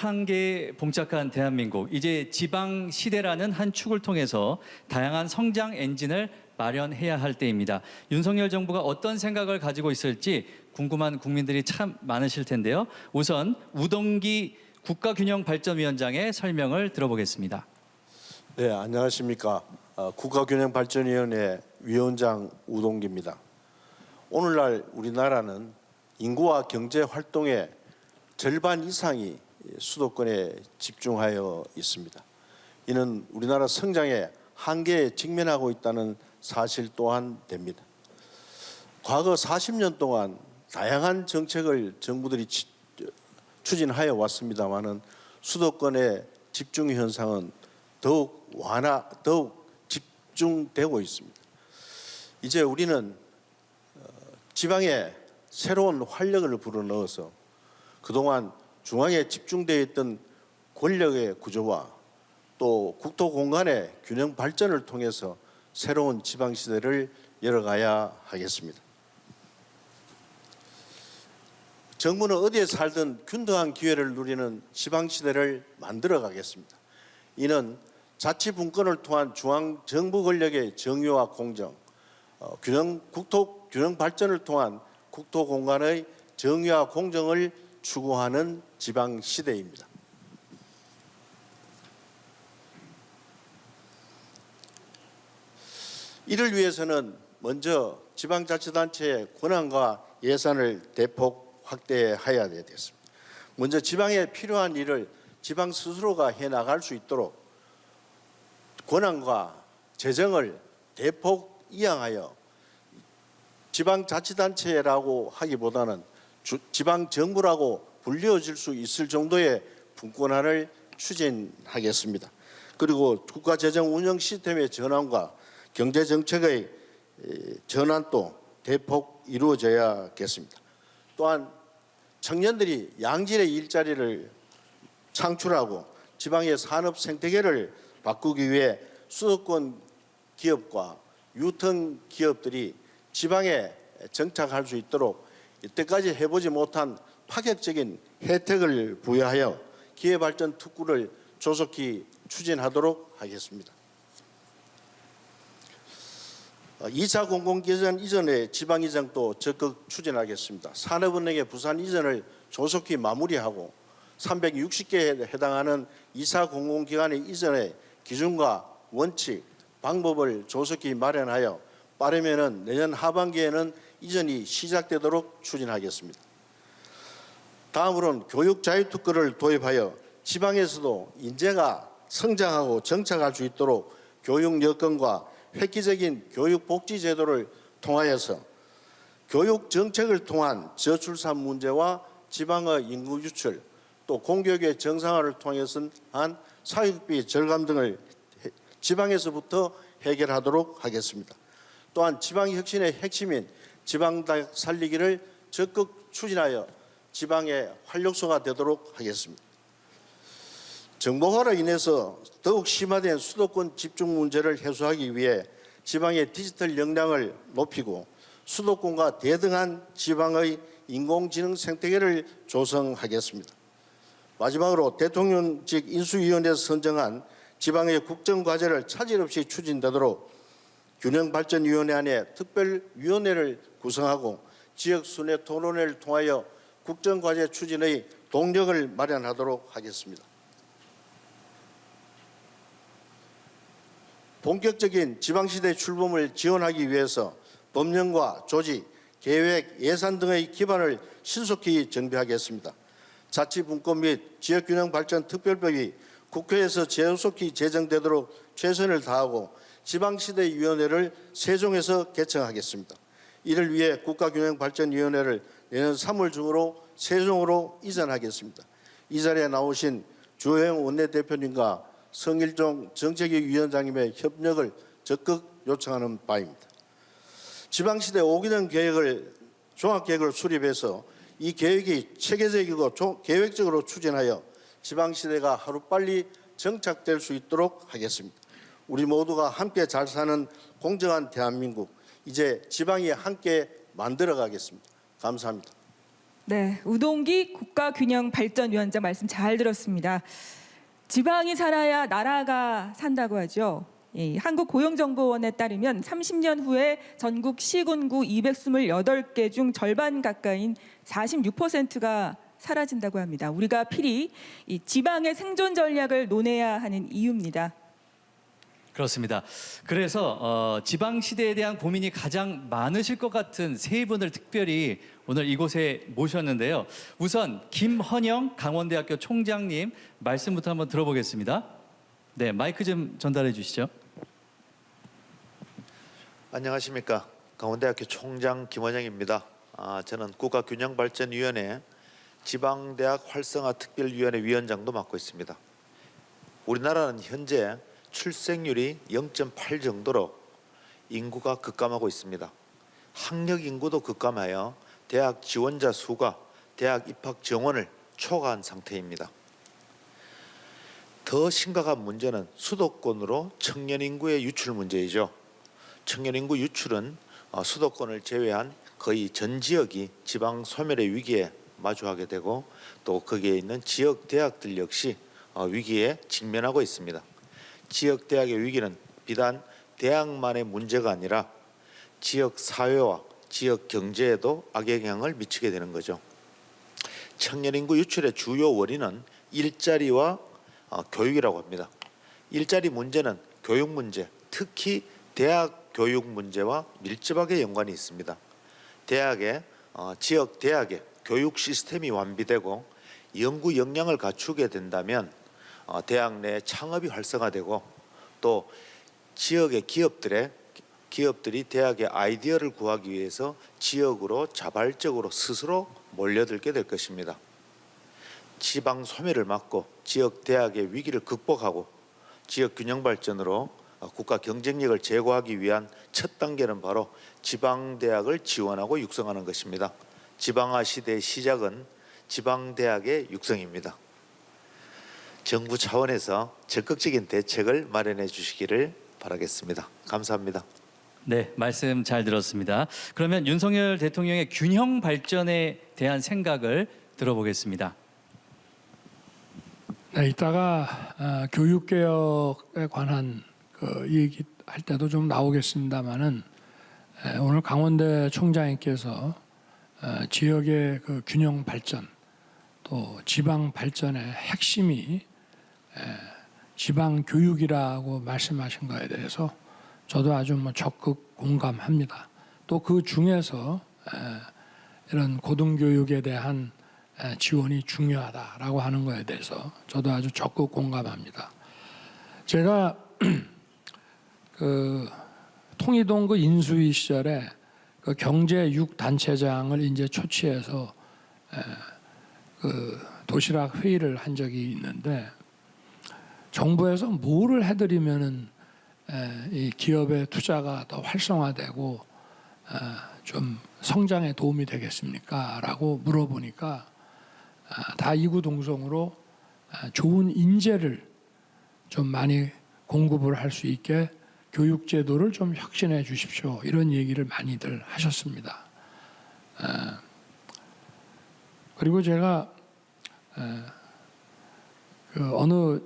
한계에 봉착한 대한민국, 이제 지방 시대라는 한 축을 통해서 다양한 성장 엔진을 마련해야 할 때입니다. 윤석열 정부가 어떤 생각을 가지고 있을지 궁금한 국민들이 참 많으실 텐데요. 우선 우동기 국가균형발전위원장의 설명을 들어보겠습니다. 네, 안녕하십니까. 국가균형발전위원회 위원장 우동기입니다. 오늘날 우리나라는 인구와 경제 활동의 절반 이상이 수도권에 집중하여 있습니다. 이는 우리나라 성장의 한계에 직면하고 있다는 사실 또한 됩니다. 과거 40년 동안 다양한 정책을 정부들이 추진하여 왔습니다마는 수도권의 집중 현상은 더욱 집중되고 있습니다. 이제 우리는 지방에 새로운 활력을 불어넣어서 그동안 중앙에 집중되어 있던 권력의 구조와 또 국토 공간의 균형 발전을 통해서 새로운 지방 시대를 열어가야 하겠습니다. 정부는 어디에 살든 균등한 기회를 누리는 지방 시대를 만들어 가겠습니다. 이는 자치분권을 통한 중앙 정부 권력의 정의와 공정, 국토 균형 발전을 통한 국토 공간의 정의와 공정을 추구하는 지방 시대입니다. 이를 위해서는 먼저 지방자치단체의 권한과 예산을 대폭 확대해야 되겠습니다. 먼저 지방에 필요한 일을 지방 스스로가 해나갈 수 있도록 권한과 재정을 대폭 이양하여 지방자치단체라고 하기보다는 지방정부라고 불리워질 수 있을 정도의 분권화를 추진하겠습니다. 그리고 국가재정 운영 시스템의 전환과 경제정책의 전환도 대폭 이루어져야겠습니다. 또한 청년들이 양질의 일자리를 창출하고 지방의 산업 생태계를 바꾸기 위해 수도권 기업과 유통 기업들이 지방에 정착할 수 있도록 이때까지 해보지 못한 파격적인 혜택을 부여하여 기회발전 특구를 조속히 추진하도록 하겠습니다. 2차 공공개선 이전의 지방 이전도 적극 추진하겠습니다. 산업은행의 부산 이전을 조속히 마무리하고 360개에 해당하는 2차 공공기관의 이전의 기준과 원칙, 방법을 조속히 마련하여 빠르면은 내년 하반기에는 이전이 시작되도록 추진하겠습니다. 다음으로는 교육 자유특구를 도입하여 지방에서도 인재가 성장하고 정착할 수 있도록 교육 여건과 획기적인 교육 복지 제도를 통하여서 교육 정책을 통한 저출산 문제와 지방의 인구 유출, 또 공교육의 정상화를 통해서 한 사육비 절감 등을 지방에서부터 해결하도록 하겠습니다. 또한 지방혁신의 핵심인 지방다육 살리기를 적극 추진하여 지방의 활력소가 되도록 하겠습니다. 정보화로 인해서 더욱 심화된 수도권 집중 문제를 해소하기 위해 지방의 디지털 역량을 높이고 수도권과 대등한 지방의 인공지능 생태계를 조성하겠습니다. 마지막으로 대통령직 인수위원회에서 선정한 지방의 국정과제를 차질 없이 추진되도록 균형발전위원회 안에 특별위원회를 구성하고 지역순회 토론회를 통하여 국정과제 추진의 동력을 마련하도록 하겠습니다. 본격적인 지방시대 출범을 지원하기 위해서 법령과 조직, 계획, 예산 등의 기반을 신속히 정비하겠습니다. 자치분권 및 지역균형발전특별법이 국회에서 제속히 제정되도록 최선을 다하고 지방시대위원회를 세종에서 개청하겠습니다. 이를 위해 국가균형발전위원회를 내년 3월 중으로 세종으로 이전하겠습니다. 이 자리에 나오신 주호영 원내대표님과 성일종 정책위 위원장님의 협력을 적극 요청하는 바입니다. 지방시대 5개년 계획을 종합계획을 수립해서 이 계획이 체계적이고 계획적으로 추진하여 지방시대가 하루빨리 정착될 수 있도록 하겠습니다. 우리 모두가 함께 잘 사는 공정한 대한민국, 이제 지방이 함께 만들어 가겠습니다. 감사합니다. 네, 우동기 국가균형발전위원장 말씀 잘 들었습니다. 지방이 살아야 나라가 산다고 하죠. 한국고용정보원에 따르면 30년 후에 전국 시군구 228개 중 절반 가까이인 46%가 사라진다고 합니다. 우리가 필히 이 지방의 생존 전략을 논해야 하는 이유입니다. 그렇습니다. 그래서 지방 시대에 대한 고민이 가장 많으실 것 같은 세 분을 특별히 오늘 이곳에 모셨는데요. 우선 김헌영 강원대학교 총장님 말씀부터 한번 들어보겠습니다. 네, 마이크 좀 전달해 주시죠. 안녕하십니까. 강원대학교 총장 김헌영입니다. 저는 국가균형발전위원회 지방대학 활성화 특별위원회 위원장도 맡고 있습니다. 우리나라는 현재 출생률이 0.8 정도로 인구가 급감하고 있습니다. 학력 인구도 급감하여 대학 지원자 수가 대학 입학 정원을 초과한 상태입니다. 더 심각한 문제는 수도권으로 청년 인구의 유출 문제이죠. 청년 인구 유출은 수도권을 제외한 거의 전 지역이 지방 소멸의 위기에 마주하게 되고 또 거기에 있는 지역 대학들 역시 위기에 직면하고 있습니다. 지역 대학의 위기는 비단 대학만의 문제가 아니라 지역 사회와 지역 경제에도 악영향을 미치게 되는 거죠. 청년 인구 유출의 주요 원인은 일자리와 교육이라고 합니다. 일자리 문제는 교육 문제, 특히 대학 교육 문제와 밀접하게 연관이 있습니다. 지역 대학의 교육 시스템이 완비되고 연구 역량을 갖추게 된다면 대학 내 창업이 활성화되고 또 지역의 기업들이 대학의 아이디어를 구하기 위해서 지역으로 자발적으로 스스로 몰려들게 될 것입니다. 지방 소멸을 막고 지역 대학의 위기를 극복하고 지역 균형 발전으로 국가 경쟁력을 제고하기 위한 첫 단계는 바로 지방 대학을 지원하고 육성하는 것입니다. 지방화 시대의 시작은 지방 대학의 육성입니다. 정부 차원에서 적극적인 대책을 마련해 주시기를 바라겠습니다. 감사합니다. 네, 말씀 잘 들었습니다. 그러면 윤석열 대통령의 균형 발전에 대한 생각을 들어보겠습니다. 네, 이따가 교육 개혁에 관한 그 얘기할 때도 좀 나오겠습니다만은 오늘 강원대 총장님께서 지역의 그 균형 발전 또 지방 발전의 핵심이 지방 교육이라고 말씀하신 거에 대해서 저도 아주 적극 공감합니다. 또 그 중에서 이런 고등교육에 대한 지원이 중요하다라고 하는 거에 대해서 저도 아주 적극 공감합니다. 제가 그 통이동 그 인수위 시절에 그 경제 6단체장을 이제 초치해서 그 도시락 회의를 한 적이 있는데 정부에서 뭐를 해드리면은 이 기업의 투자가 더 활성화되고 좀 성장에 도움이 되겠습니까? 라고 물어보니까 다 이구동성으로 좋은 인재를 좀 많이 공급을 할 수 있게 교육제도를 좀 혁신해 주십시오. 이런 얘기를 많이들 하셨습니다. 그리고 제가 그 어느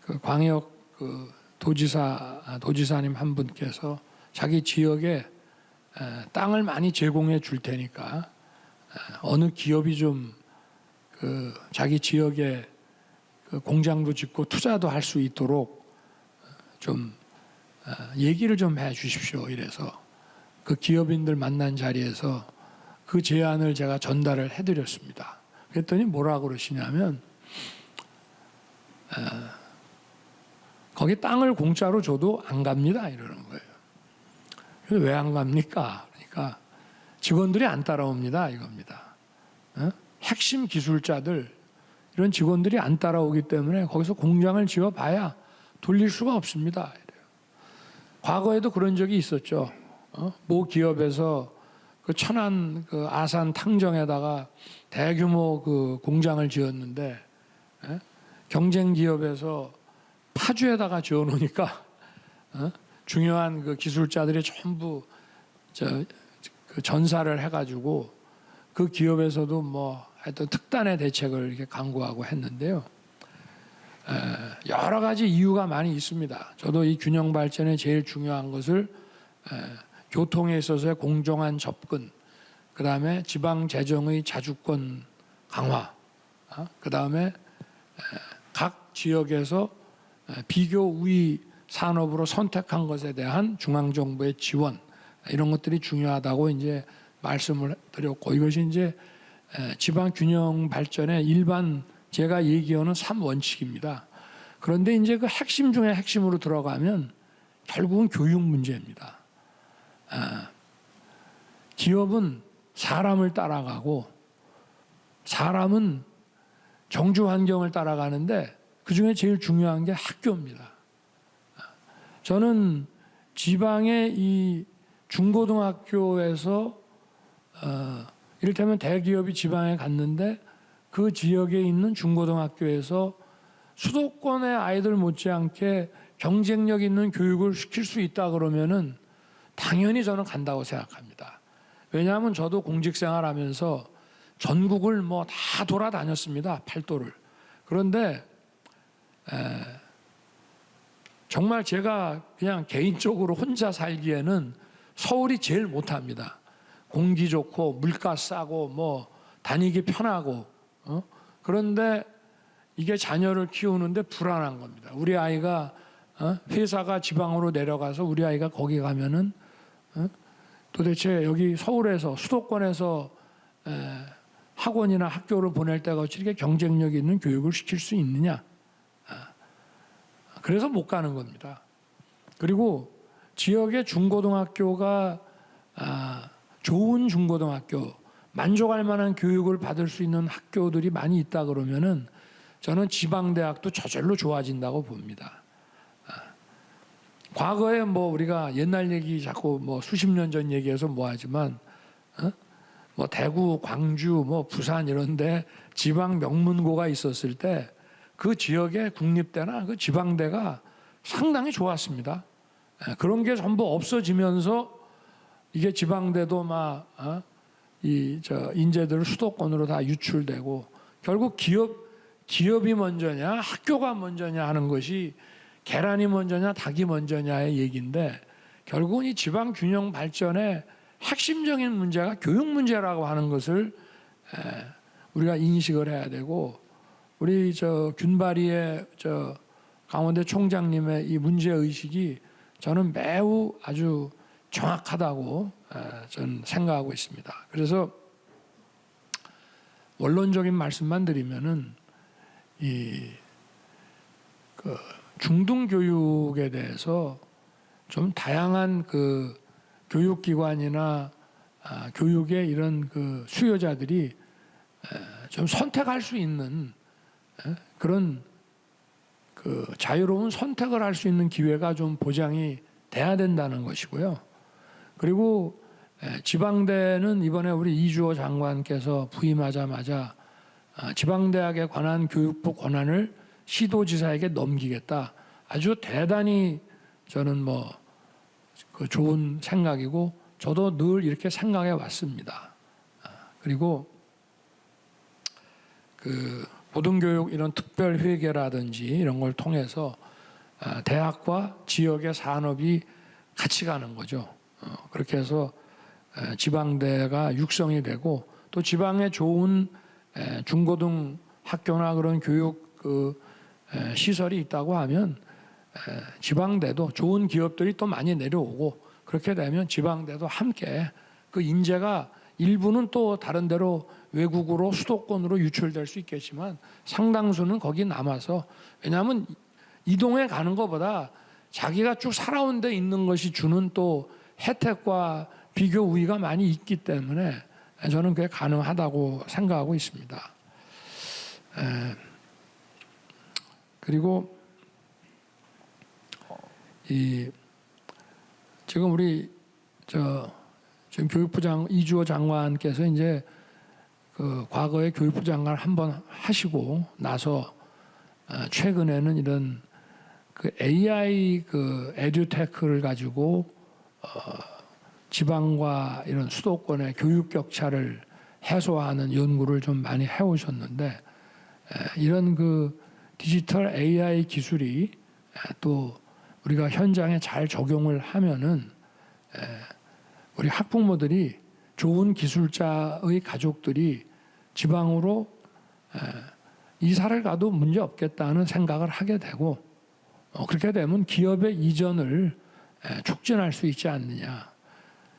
그 광역 그 도지사님 한 분께서 자기 지역에 땅을 많이 제공해 줄 테니까 어느 기업이 좀 그 자기 지역에 그 공장도 짓고 투자도 할 수 있도록 좀 얘기를 좀 해 주십시오. 이래서 그 기업인들 만난 자리에서 그 제안을 제가 전달을 해드렸습니다. 그랬더니 뭐라 그러시냐면 거기 땅을 공짜로 줘도 안 갑니다. 이러는 거예요. 그래서 왜 안 갑니까? 그러니까 직원들이 안 따라옵니다. 이겁니다. 핵심 기술자들 이런 직원들이 안 따라오기 때문에 거기서 공장을 지어봐야 돌릴 수가 없습니다. 이래요. 과거에도 그런 적이 있었죠. 모 기업에서 그 천안 그 아산 탕정에다가 대규모 그 공장을 지었는데 경쟁 기업에서 파주에다가 지어놓으니까 중요한 그 기술자들이 전부 그 전사를 해가지고 그 기업에서도 뭐 하여튼 특단의 대책을 이렇게 강구하고 했는데요. 여러 가지 이유가 많이 있습니다. 저도 이 균형 발전에 제일 중요한 것을 교통에 있어서의 공정한 접근, 그 다음에 지방 재정의 자주권 강화, 그 다음에 각 지역에서 비교 우위 산업으로 선택한 것에 대한 중앙 정부의 지원, 이런 것들이 중요하다고 이제 말씀을 드렸고, 이것이 이제 지방 균형 발전의 일반 제가 얘기하는 3원칙입니다. 그런데 이제 그 핵심 중에 핵심으로 들어가면 결국은 교육 문제입니다. 기업은 사람을 따라가고 사람은 정주 환경을 따라가는데 그중에 제일 중요한 게 학교입니다. 저는 지방의 이 중고등학교에서 이를테면 대기업이 지방에 갔는데 그 지역에 있는 중고등학교에서 수도권의 아이들 못지않게 경쟁력 있는 교육을 시킬 수 있다 그러면은 당연히 저는 간다고 생각합니다. 왜냐하면 저도 공직생활하면서 전국을 뭐 다 돌아다녔습니다. 팔도를. 그런데 정말 제가 그냥 개인적으로 혼자 살기에는 서울이 제일 못합니다. 공기 좋고 물가 싸고 뭐 다니기 편하고 그런데 이게 자녀를 키우는데 불안한 겁니다. 우리 아이가 회사가 지방으로 내려가서 우리 아이가 거기 가면은 도대체 여기 서울에서 수도권에서 학원이나 학교를 보낼 때가 어찌 이렇게 경쟁력 있는 교육을 시킬 수 있느냐. 그래서 못 가는 겁니다. 그리고 지역의 중고등학교가 좋은 중고등학교, 만족할 만한 교육을 받을 수 있는 학교들이 많이 있다 그러면은 저는 지방대학도 저절로 좋아진다고 봅니다. 과거에 뭐 우리가 옛날 얘기 자꾸 뭐 수십 년 전 얘기해서 뭐 하지만 뭐 대구, 광주, 뭐 부산 이런데 지방 명문고가 있었을 때 그 지역의 국립대나 그 지방대가 상당히 좋았습니다. 그런 게 전부 없어지면서 이게 지방대도 막 인재들 수도권으로 다 유출되고 결국 기업이 먼저냐 학교가 먼저냐 하는 것이 계란이 먼저냐 닭이 먼저냐의 얘기인데 결국은 이 지방 균형 발전의 핵심적인 문제가 교육 문제라고 하는 것을 우리가 인식을 해야 되고 우리 균바리의 강원대 총장님의 이 문제 의식이 저는 매우 아주 정확하다고 저는 생각하고 있습니다. 그래서 원론적인 말씀만 드리면은 그 중등 교육에 대해서 좀 다양한 그 교육기관이나 교육의 이런 그 수요자들이 좀 선택할 수 있는 그런 그 자유로운 선택을 할 수 있는 기회가 좀 보장이 돼야 된다는 것이고요. 그리고 지방대는 이번에 우리 이주호 장관께서 부임하자마자 지방대학에 관한 교육부 권한을 시도지사에게 넘기겠다. 아주 대단히 저는 뭐 그 좋은 생각이고 저도 늘 이렇게 생각해 왔습니다. 그리고 그 고등교육 이런 특별회계라든지 이런 걸 통해서 대학과 지역의 산업이 같이 가는 거죠. 그렇게 해서 지방대가 육성이 되고 또 지방에 좋은 중고등 학교나 그런 교육 그 시설이 있다고 하면 지방대도 좋은 기업들이 또 많이 내려오고 그렇게 되면 지방대도 함께 그 인재가 일부는 또 다른 데로 외국으로 수도권으로 유출될 수 있겠지만 상당수는 거기 남아서 왜냐하면 이동해 가는 것보다 자기가 쭉 살아온 데 있는 것이 주는 또 혜택과 비교 우위가 많이 있기 때문에 저는 그게 가능하다고 생각하고 있습니다. 그리고 지금 우리 지금 교육부 이주호 장관께서 이제 그 과거에 교육부 장관을 한번 하시고 나서 최근에는 이런 그 AI 그 에듀테크를 가지고 지방과 이런 수도권의 교육 격차를 해소하는 연구를 좀 많이 해오셨는데 이런 그 디지털 AI 기술이 또 우리가 현장에 잘 적용을 하면은 우리 학부모들이 좋은 기술자의 가족들이 지방으로 이사를 가도 문제 없겠다는 생각을 하게 되고 그렇게 되면 기업의 이전을 촉진할 수 있지 않느냐.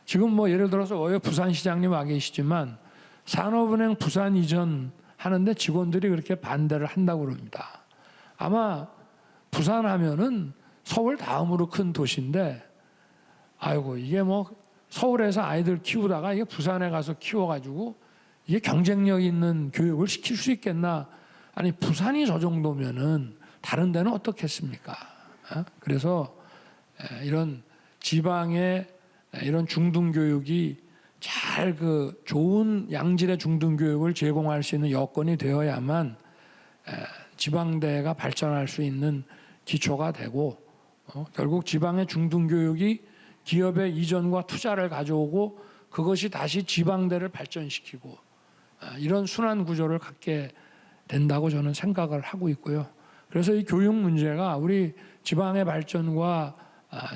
지금 뭐 예를 들어서 왜 부산시장님 와 계시지만 산업은행 부산 이전 하는데 직원들이 그렇게 반대를 한다고 그럽니다. 아마 부산 하면은 서울 다음으로 큰 도시인데 아이고 이게 뭐 서울에서 아이들 키우다가 이게 부산에 가서 키워가지고 이게 경쟁력 있는 교육을 시킬 수 있겠나? 아니 부산이 저 정도면은 다른 데는 어떻겠습니까? 그래서 이런 지방의 이런 중등교육이 잘 그 좋은 양질의 중등교육을 제공할 수 있는 여건이 되어야만 지방대가 발전할 수 있는 기초가 되고 결국 지방의 중등교육이 기업의 이전과 투자를 가져오고 그것이 다시 지방대를 발전시키고 이런 순환 구조를 갖게 된다고 저는 생각을 하고 있고요. 그래서 이 교육 문제가 우리 지방의 발전과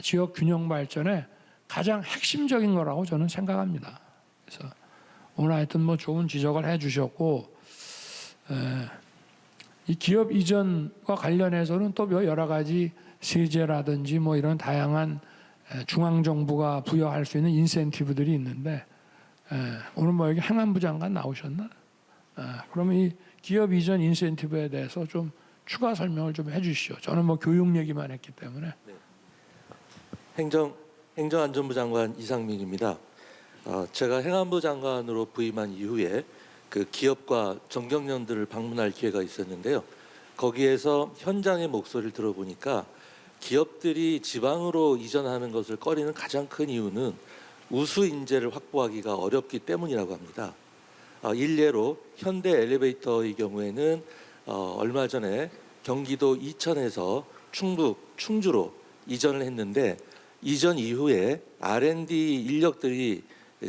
지역 균형 발전에 가장 핵심적인 거라고 저는 생각합니다. 그래서 오늘 하여튼 뭐 좋은 지적을 해주셨고 이 기업 이전과 관련해서는 또 여러 가지 세제라든지 뭐 이런 다양한 중앙 정부가 부여할 수 있는 인센티브들이 있는데 오늘 뭐 여기 행안부 장관 나오셨나? 그러면 이 기업 이전 인센티브에 대해서 좀 추가 설명을 좀 해주시죠. 저는 뭐 교육 얘기만 했기 때문에. 행정안전부 장관 이상민입니다. 제가 행안부 장관으로 부임한 이후에 그 기업과 정경련들을 방문할 기회가 있었는데요. 거기에서 현장의 목소리를 들어보니까 기업들이 지방으로 이전하는 것을 꺼리는 가장 큰 이유는 우수 인재를 확보하기가 어렵기 때문이라고 합니다. 일례로 현대 엘리베이터의 경우에는 얼마 전에 경기도 이천에서 충북 충주로 이전을 했는데 이전 이후에 R&D 인력들이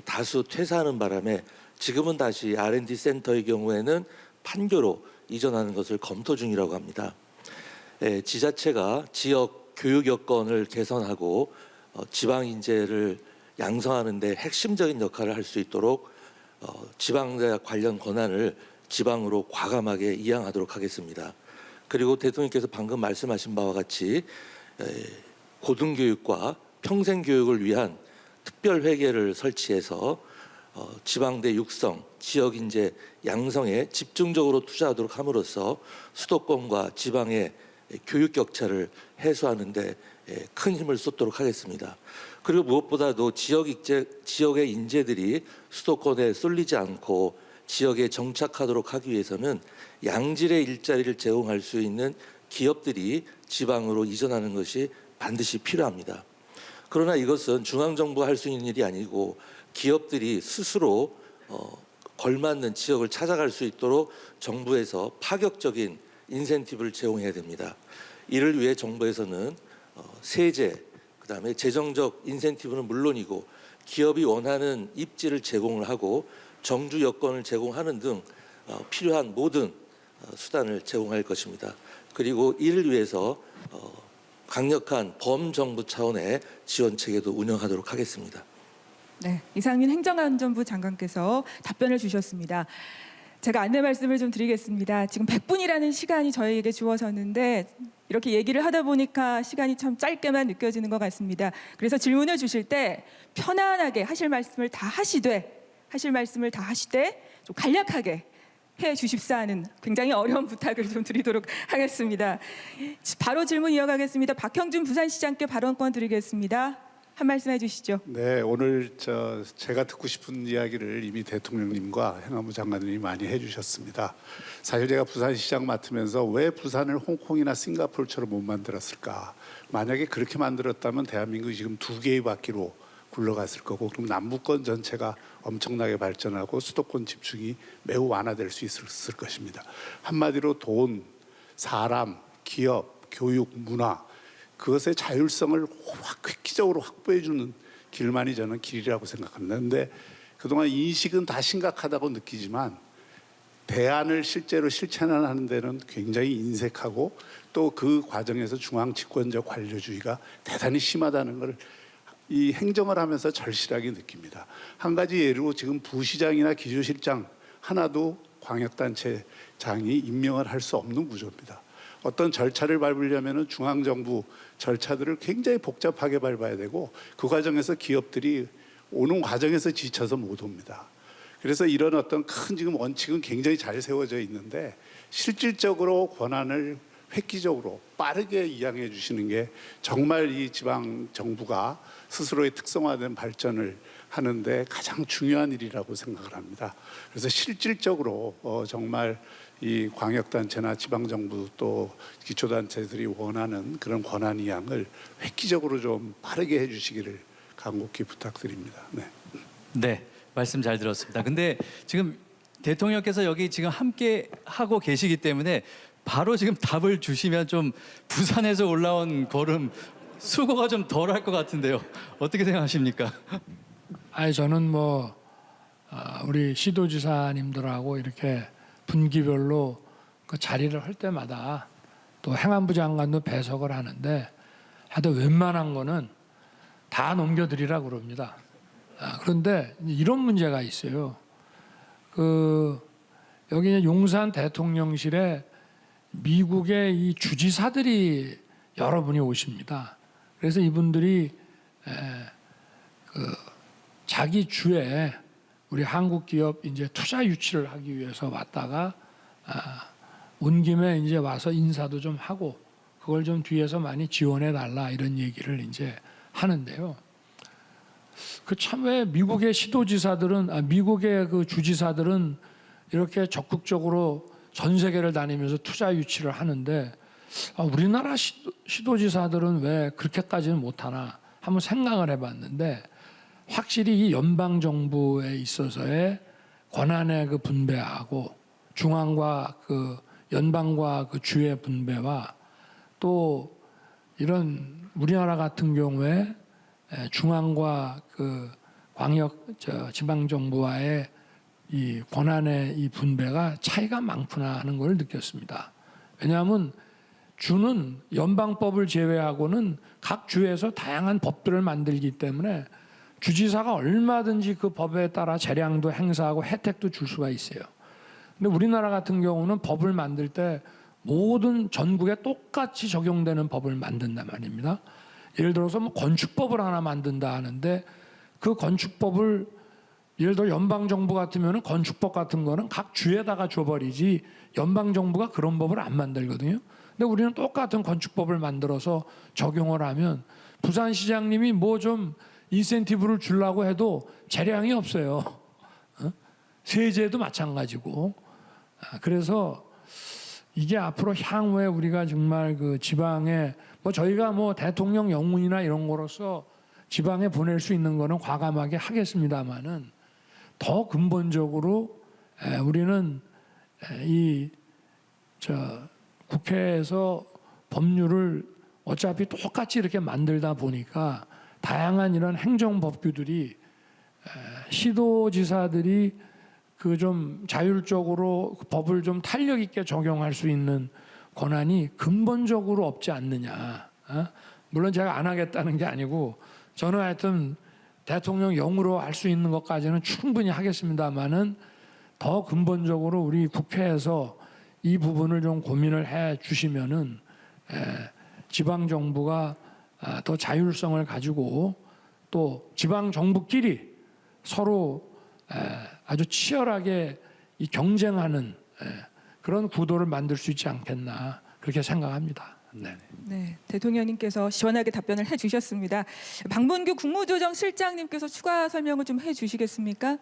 다수 퇴사하는 바람에 지금은 다시 R&D 센터의 경우에는 판교로 이전하는 것을 검토 중이라고 합니다. 지자체가 지역 교육 여건을 개선하고 지방 인재를 양성하는 데 핵심적인 역할을 할 수 있도록 지방대학 관련 권한을 지방으로 과감하게 이양하도록 하겠습니다. 그리고 대통령께서 방금 말씀하신 바와 같이 고등교육과 평생교육을 위한 특별회계를 설치해서 지방대 육성, 지역인재 양성에 집중적으로 투자하도록 함으로써 수도권과 지방의 교육 격차를 해소하는 데 큰 힘을 쏟도록 하겠습니다. 그리고 무엇보다도 지역의 인재들이 수도권에 쏠리지 않고 지역에 정착하도록 하기 위해서는 양질의 일자리를 제공할 수 있는 기업들이 지방으로 이전하는 것이 반드시 필요합니다. 그러나 이것은 중앙정부가 할 수 있는 일이 아니고 기업들이 스스로 걸맞는 지역을 찾아갈 수 있도록 정부에서 파격적인 인센티브를 제공해야 됩니다. 이를 위해 정부에서는 세제, 그다음에 재정적 인센티브는 물론이고 기업이 원하는 입지를 제공을 하고 정주 여건을 제공하는 등 필요한 모든 수단을 제공할 것입니다. 그리고 이를 위해서 강력한 범정부 차원의 지원 체계도 운영하도록 하겠습니다. 네, 이상민 행정안전부 장관께서 답변을 주셨습니다. 제가 안내 말씀을 좀 드리겠습니다. 지금 100분이라는 시간이 저희에게 주어졌는데 이렇게 얘기를 하다 보니까 시간이 참 짧게만 느껴지는 것 같습니다. 그래서 질문을 주실 때 편안하게 하실 말씀을 다 하시되 좀 간략하게 해 주십사 하는 굉장히 어려운 부탁을 좀 드리도록 하겠습니다. 바로 질문 이어가겠습니다. 박형준 부산시장께 발언권 드리겠습니다. 한 말씀 해주시죠. 네, 오늘 제가 듣고 싶은 이야기를 이미 대통령님과 행안부 장관님이 많이 해주셨습니다. 사실 제가 부산시장 맡으면서 왜 부산을 홍콩이나 싱가포르처럼 못 만들었을까? 만약에 그렇게 만들었다면 대한민국이 지금 2개의 바퀴로 굴러갔을 거고, 그럼 남부권 전체가 엄청나게 발전하고 수도권 집중이 매우 완화될 수 있을 것입니다. 한마디로 돈, 사람, 기업, 교육, 문화, 그것의 자율성을 획기적으로 확보해주는 길만이 저는 길이라고 생각합니다. 그런데 그동안 인식은 다 심각하다고 느끼지만 대안을 실제로 실천하는 데는 굉장히 인색하고 또 그 과정에서 중앙 집권적 관료주의가 대단히 심하다는 걸 이 행정을 하면서 절실하게 느낍니다. 한 가지 예로 지금 부시장이나 기조실장 하나도 광역단체장이 임명을 할 수 없는 구조입니다. 어떤 절차를 밟으려면 중앙정부 절차들을 굉장히 복잡하게 밟아야 되고 그 과정에서 기업들이 오는 과정에서 지쳐서 못 옵니다. 그래서 이런 어떤 큰 지금 원칙은 굉장히 잘 세워져 있는데 실질적으로 권한을 획기적으로 빠르게 이양해 주시는 게 정말 이 지방 정부가 스스로의 특성화된 발전을 하는데 가장 중요한 일이라고 생각을 합니다. 그래서 실질적으로 정말 이 광역단체나 지방정부 또 기초단체들이 원하는 그런 권한 이양을 획기적으로 좀 빠르게 해주시기를 간곡히 부탁드립니다. 네. 네, 말씀 잘 들었습니다. 근데 지금 대통령께서 여기 지금 함께 하고 계시기 때문에 바로 지금 답을 주시면 좀 부산에서 올라온 걸음 수고가 좀 덜할 것 같은데요. 어떻게 생각하십니까? 아니 저는 뭐 우리 시도지사님들하고 이렇게 분기별로 그 자리를 할 때마다 또 행안부 장관도 배석을 하는데 하여튼 웬만한 거는 다 넘겨드리라 그럽니다. 그런데 이런 문제가 있어요. 그 여기 용산 대통령실에 미국의 이 주지사들이 여러분이 오십니다. 그래서 이분들이 그 자기 주에 우리 한국 기업 이제 투자 유치를 하기 위해서 왔다가 온 김에 이제 와서 인사도 좀 하고 그걸 좀 뒤에서 많이 지원해 달라 이런 얘기를 이제 하는데요. 그 참 왜 미국의 시도지사들은 미국의 그 주지사들은 이렇게 적극적으로 전 세계를 다니면서 투자 유치를 하는데 우리나라 시도지사들은 왜 그렇게까지는 못하나 한번 생각을 해봤는데 확실히 이 연방 정부에 있어서의 권한의 그 분배하고 중앙과 그 연방과 그 주의 분배와 또 이런 우리나라 같은 경우에 중앙과 그 광역 지방 정부와의 이 권한의 이 분배가 차이가 많구나 하는 걸 느꼈습니다. 왜냐하면 주는 연방법을 제외하고는 각 주에서 다양한 법들을 만들기 때문에 주지사가 얼마든지 그 법에 따라 재량도 행사하고 혜택도 줄 수가 있어요. 근데 우리나라 같은 경우는 법을 만들 때 모든 전국에 똑같이 적용되는 법을 만든단 말입니다. 예를 들어서 뭐 건축법을 하나 만든다 하는데 그 건축법을 예를 들어 연방정부 같으면 건축법 같은 거는 각 주에다가 줘버리지 연방정부가 그런 법을 안 만들거든요. 근데 우리는 똑같은 건축법을 만들어서 적용을 하면 부산시장님이 뭐 좀 인센티브를 주려고 해도 재량이 없어요. 세제도 마찬가지고. 그래서 이게 앞으로 향후에 우리가 정말 그 지방에 뭐 저희가 뭐 대통령 영문이나 이런 거로서 지방에 보낼 수 있는 거는 과감하게 하겠습니다만은 더 근본적으로 우리는 이 국회에서 법률을 어차피 똑같이 이렇게 만들다 보니까 다양한 이런 행정법규들이 시도지사들이 그 좀 자율적으로 법을 좀 탄력 있게 적용할 수 있는 권한이 근본적으로 없지 않느냐. 물론 제가 안 하겠다는 게 아니고 저는 하여튼 대통령 영으로 할 수 있는 것까지는 충분히 하겠습니다만은 더 근본적으로 우리 국회에서 이 부분을 좀 고민을 해 주시면은 지방 정부가 더 자율성을 가지고 또 지방 정부끼리 서로 아주 치열하게 이 경쟁하는 그런 구도를 만들 수 있지 않겠나 그렇게 생각합니다. 네. 네, 대통령님께서 시원하게 답변을 해주셨습니다. 박문규 국무조정실장님께서 추가 설명을 좀 해주시겠습니까?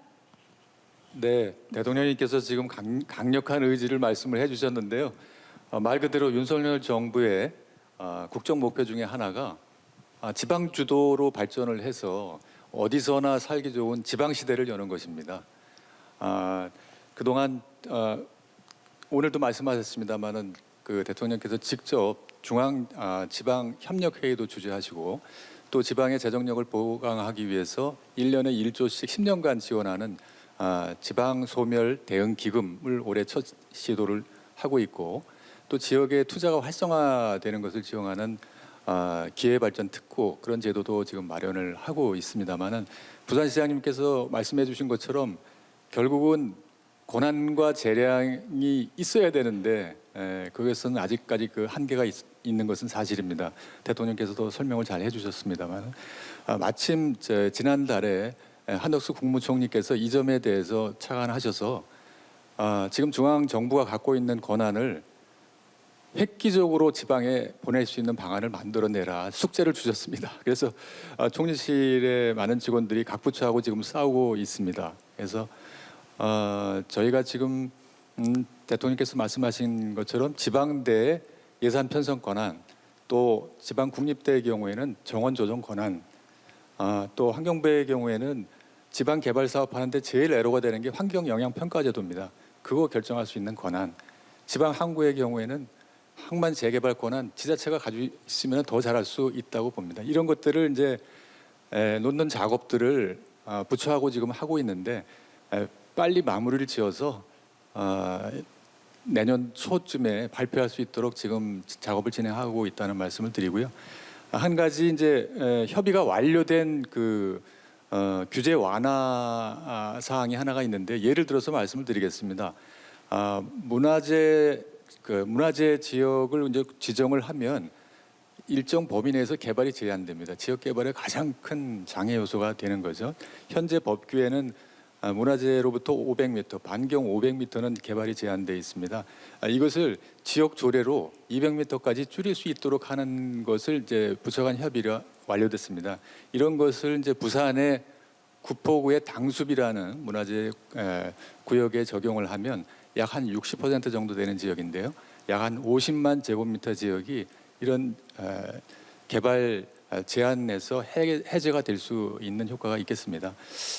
네, 대통령님께서 지금 강력한 의지를 말씀을 해주셨는데요. 말 그대로 윤석열 정부의 국정 목표 중에 하나가 지방 주도로 발전을 해서 어디서나 살기 좋은 지방 시대를 여는 것입니다. 그동안 오늘도 말씀하셨습니다마는 그 대통령께서 직접 중앙 지방 협력 회의도 주재하시고 또 지방의 재정력을 보강하기 위해서 1년에 1조씩 10년간 지원하는 지방 소멸 대응 기금을 올해 첫 시도를 하고 있고 또 지역의 투자가 활성화되는 것을 지원하는 기회발전 특구 그런 제도도 지금 마련을 하고 있습니다만은 부산시장님께서 말씀해주신 것처럼 결국은 권한과 재량이 있어야 되는데 그것은 아직까지 그 한계가 있는 것은 사실입니다. 대통령께서도 설명을 잘 해주셨습니다만 마침 지난달에 한덕수 국무총리께서 이 점에 대해서 착안하셔서 지금 중앙 정부가 갖고 있는 권한을 획기적으로 지방에 보낼 수 있는 방안을 만들어내라 숙제를 주셨습니다. 그래서 총리실의 많은 직원들이 각 부처하고 지금 싸우고 있습니다. 그래서 저희가 지금 대통령께서 말씀하신 것처럼 지방대 예산 편성 권한, 또 지방 국립대의 경우에는 정원 조정 권한, 또 환경부의 경우에는 지방 개발 사업 하는데 제일 애로가 되는 게 환경 영향 평가 제도입니다. 그거 결정할 수 있는 권한. 지방 항구의 경우에는 항만 재개발 권한 지자체가 가지고 있으면 더 잘할 수 있다고 봅니다. 이런 것들을 이제 놓는 작업들을 부처하고 지금 하고 있는데 빨리 마무리를 지어서 내년 초쯤에 발표할 수 있도록 지금 작업을 진행하고 있다는 말씀을 드리고요. 한 가지 이제 협의가 완료된 그 규제 완화 사항이 하나가 있는데 예를 들어서 말씀을 드리겠습니다. 문화재 지역을 이제 지정을 하면 일정 범위 내에서 개발이 제한됩니다. 지역 개발의 가장 큰 장애 요소가 되는 거죠. 현재 법규에는 문화재로부터 500m, 반경 500m는 개발이 제한되어 있습니다. 이것을 지역 조례로 200m까지 줄일 수 있도록 하는 것을 이제 부처 간 협의가 완료됐습니다. 이런 것을 이제 부산의 구포구의 당숲이라는 문화재 구역에 적용을 하면 약 한 60% 정도 되는 지역인데요. 약 한 50만 제곱미터 지역이 이런 개발 제한에서 해제가 될 수 있는 효과가 있겠습니다.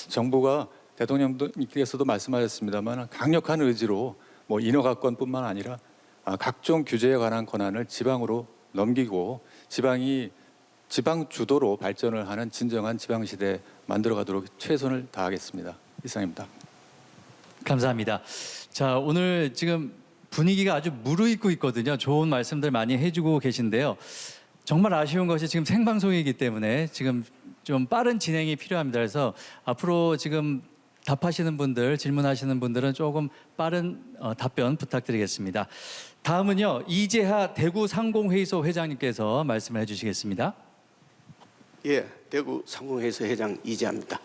정부가 대통령께서도 말씀하셨습니다만 강력한 의지로 뭐 인허가권뿐만 아니라 각종 규제에 관한 권한을 지방으로 넘기고 지방이 지방 주도로 발전을 하는 진정한 지방시대 만들어가도록 최선을 다하겠습니다. 이상입니다. 감사합니다. 자, 오늘 지금 분위기가 아주 무르익고 있거든요. 좋은 말씀들 많이 해주고 계신데요. 정말 아쉬운 것이 지금 생방송이기 때문에 지금 좀 빠른 진행이 필요합니다. 그래서 앞으로 지금 답하시는 분들, 질문하시는 분들은 조금 빠른 답변 부탁드리겠습니다. 다음은요, 이재하 대구 상공회의소 회장님께서 말씀을 해주시겠습니다. 예, 대구 상공회의소 회장 이재하입니다.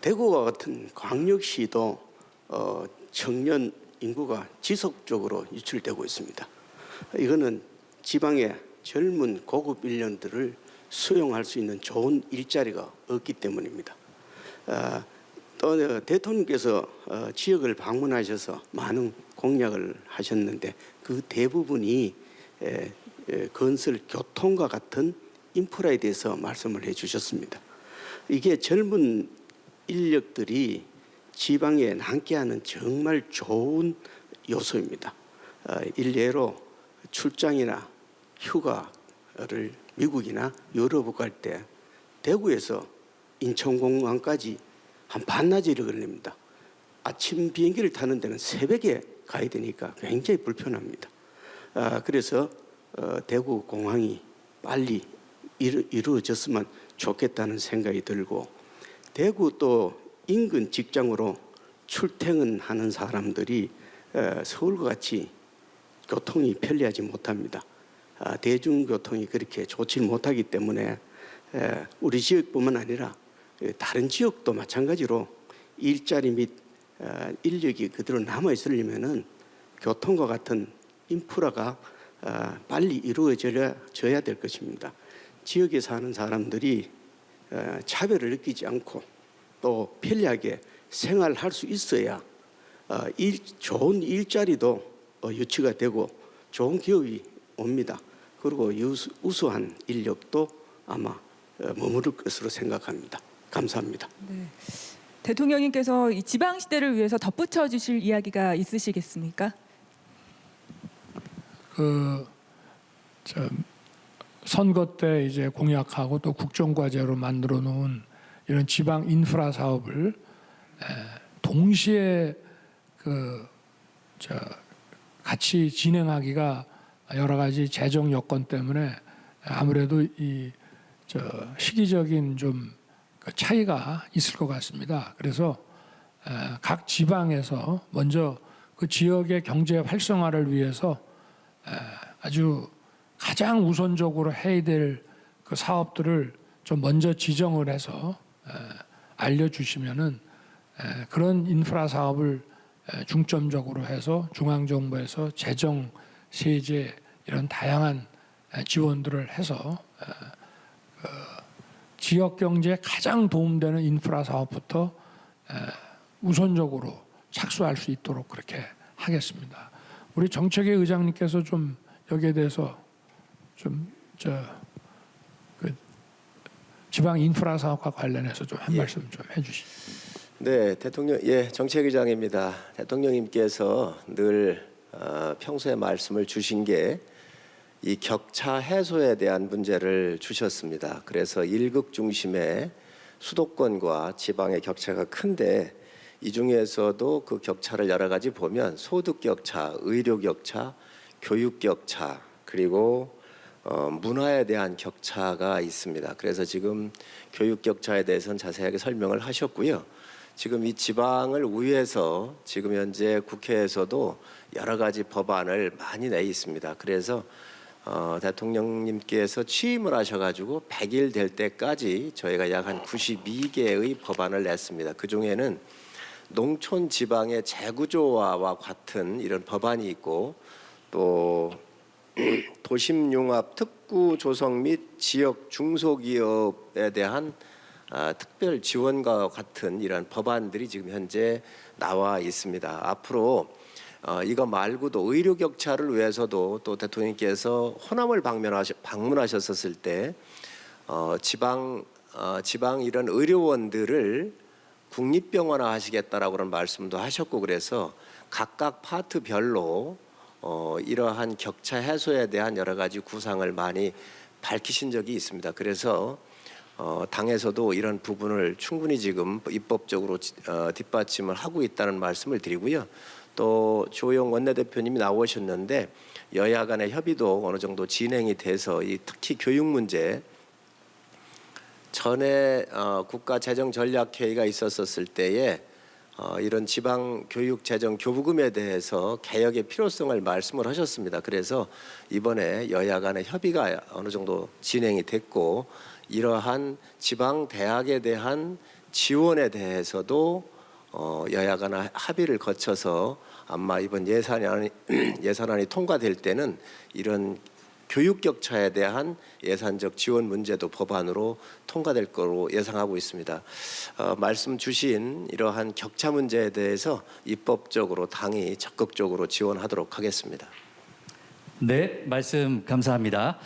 대구와 같은 광역시도 청년 인구가 지속적으로 유출되고 있습니다. 이거는 지방의 젊은 고급 인력들을 수용할 수 있는 좋은 일자리가 없기 때문입니다. 또 대통령께서 지역을 방문하셔서 많은 공약을 하셨는데 그 대부분이 건설, 교통과 같은 인프라에 대해서 말씀을 해주셨습니다. 이게 젊은 인력들이 지방에 남게하는 정말 좋은 요소입니다. 일례로 출장이나 휴가를 미국이나 유럽 갈 때 대구에서 인천공항까지 한 반나절이 걸립니다. 아침 비행기를 타는 데는 새벽에 가야 되니까 굉장히 불편합니다. 그래서 대구 공항이 빨리 이루어졌으면 좋겠다는 생각이 들고 대구 또 인근 직장으로 출퇴근하는 사람들이 서울과 같이 교통이 편리하지 못합니다. 대중교통이 그렇게 좋지 못하기 때문에 우리 지역뿐만 아니라 다른 지역도 마찬가지로 일자리 및 인력이 그대로 남아 있으려면은 교통과 같은 인프라가 빨리 이루어져야 될 것입니다. 지역에 사는 사람들이 차별을 느끼지 않고 또 편리하게 생활할 수 있어야 좋은 일자리도 유치가 되고 좋은 기업이 옵니다. 그리고 우수한 인력도 아마 머무를 것으로 생각합니다. 감사합니다. 네. 대통령님께서 이 지방 시대를 위해서 덧붙여 주실 이야기가 있으시겠습니까? 선거 때 이제 공약하고 또 국정과제로 만들어 놓은 이런 지방 인프라 사업을 동시에 같이 진행하기가 여러 가지 재정 여건 때문에 아무래도 이 시기적인 좀 차이가 있을 것 같습니다. 그래서 각 지방에서 먼저 그 지역의 경제 활성화를 위해서 아주 가장 우선적으로 해야 될 그 사업들을 좀 먼저 지정을 해서 알려주시면은 그런 인프라 사업을 중점적으로 해서 중앙정부에서 재정, 세제 이런 다양한 지원들을 해서 지역 경제에 가장 도움되는 인프라 사업부터 우선적으로 착수할 수 있도록 그렇게 하겠습니다. 우리 정책위 의장님께서 좀 여기에 대해서 지방 인프라 사업과 관련해서 좀 한 말씀 좀 해주시죠. 네, 대통령, 예, 정책위장입니다. 대통령님께서 늘 평소에 말씀을 주신 게 이 격차 해소에 대한 문제를 주셨습니다. 그래서 일극 중심의 수도권과 지방의 격차가 큰데 이 중에서도 그 격차를 여러 가지 보면 소득 격차, 의료 격차, 교육 격차, 그리고 문화에 대한 격차가 있습니다. 그래서 지금 교육 격차에 대해서는 자세하게 설명을 하셨고요. 지금 이 지방을 위해서 지금 현재 국회에서도 여러 가지 법안을 많이 내 있습니다. 그래서 대통령님께서 취임을 하셔가지고 100일 될 때까지 저희가 약 한 92개의 법안을 냈습니다. 그 중에는 농촌 지방의 재구조화와 같은 이런 법안이 있고 또 도심융합 특구 조성 및 지역 중소기업에 대한 특별 지원과 같은 이런 법안들이 지금 현재 나와 있습니다. 앞으로 이거 말고도 의료 격차를 위해서도 또 대통령께서 호남을 방문하셨었을 때 지방 이런 의료원들을 국립병원화 하시겠다라고 그런 말씀도 하셨고 그래서 각각 파트별로 이러한 격차 해소에 대한 여러 가지 구상을 많이 밝히신 적이 있습니다. 그래서 당에서도 이런 부분을 충분히 지금 입법적으로 뒷받침을 하고 있다는 말씀을 드리고요. 또 조영 원내대표님이 나오셨는데 여야 간의 협의도 어느 정도 진행이 돼서 이 특히 교육 문제 전에 국가재정전략회의가 있었을 때에 이런 지방 교육 재정 교부금에 대해서 개혁의 필요성을 말씀을 하셨습니다. 그래서 이번에 여야 간의 협의가 어느 정도 진행이 됐고 이러한 지방 대학에 대한 지원에 대해서도 여야 간 합의를 거쳐서 아마 이번 예산안이 통과될 때는 이런 교육 격차에 대한 예산적 지원 문제도 법안으로 통과될 거로 예상하고 있습니다. 말씀 주신 이러한 격차 문제에 대해서 입법적으로 당이 적극적으로 지원하도록 하겠습니다. 네, 말씀 감사합니다.